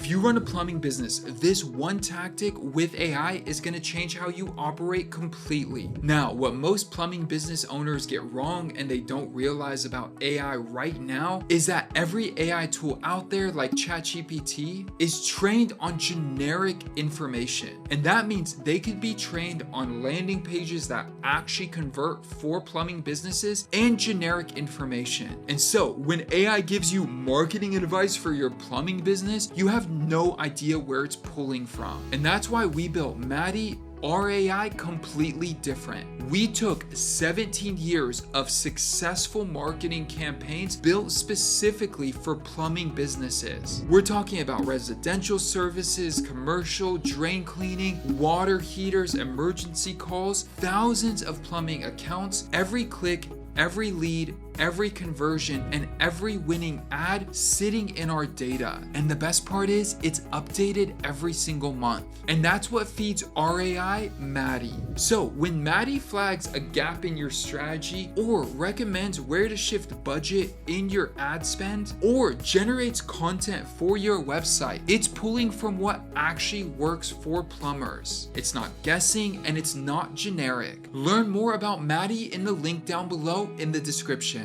If you run a plumbing business, this one tactic with AI is going to change how you operate completely. Now, what most plumbing business owners get wrong and they don't realize about AI right now is that every AI tool out there like ChatGPT is trained on generic information. And that means they could be trained on landing pages that actually convert for plumbing businesses and generic information. And so when AI gives you marketing advice for your plumbing business, you have no idea where it's pulling from. And that's why we built MADi. Our AI completely different. We took 17 years of successful marketing campaigns built specifically for plumbing businesses. We're talking about residential services, commercial, drain cleaning, water heaters, emergency calls, thousands of plumbing accounts, every click, every lead, every conversion, and every winning ad sitting in our data. And the best part is it's updated every single month. And that's what feeds our AI, MADi. So when MADi flags a gap in your strategy or recommends where to shift budget in your ad spend or generates content for your website, it's pulling from what actually works for plumbers. It's not guessing and it's not generic. Learn more about MADi in the link down below in the description.